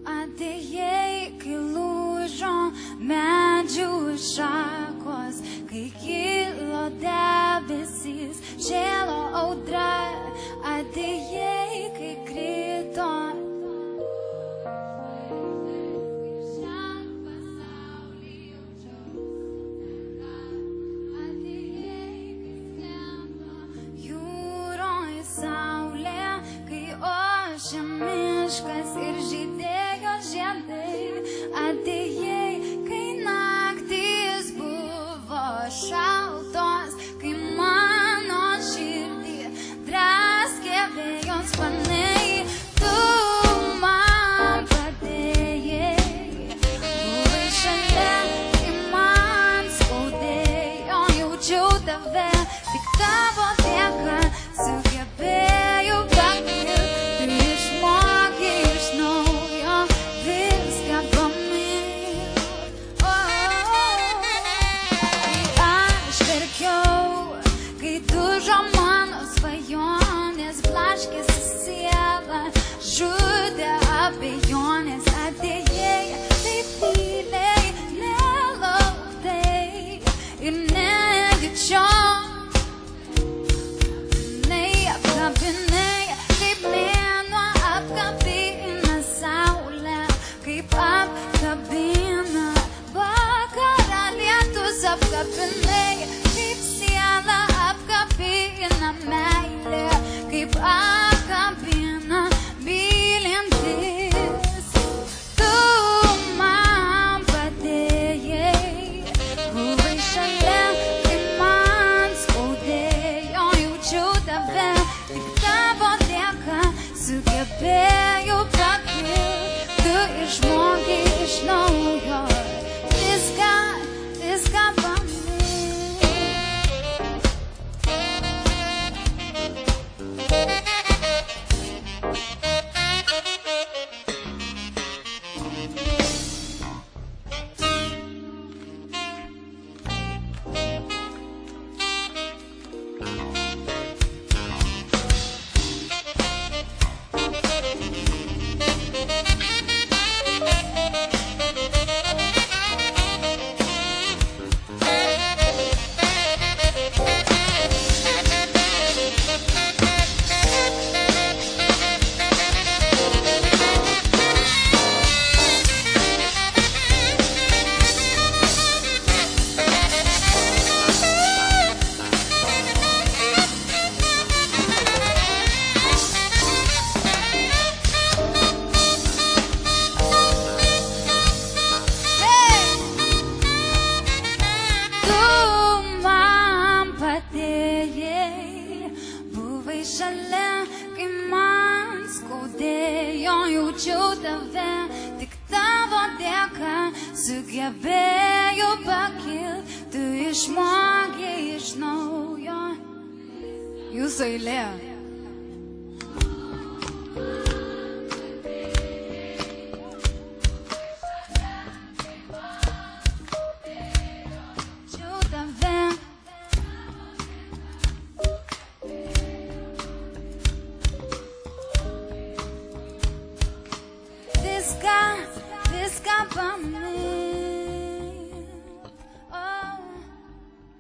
atėjai, kai lūžo medžių šakos, kai kilo debesys, šėlo audra, atėjai, kai krito. Miškas ir žydėjo žiedai, atėjai, kai naktys buvo šaltos, kai mano širdį draskė vėjos sparnai, tu man padėjai, buvai šalia, kai man skaudėjo, jaučiau tave, tik tavo dėka sugebėjau pakilti. Žudė abejonės, atėjai, taip tyliai, nelauktai ir nejučiom, nei apkabinai, kaip mėnuo apkabina saulę, kaip apkabina vakarą lietus, apkabinai, kaip siela apkabina meilė, kaip apkabina mylintis. Tu man padėjai, buvai šalia, kai man skaudėjo, jaučiau tave, tik tavo dėka sugebėjau pakilti, tu išmokei iš naujo viską pamiršti. Šalia, kai man skaudėjo, jaučiau tave, tik tavo dėka sugebėjau pakilti, tu išmokei iš naujo. Jūsų eilė.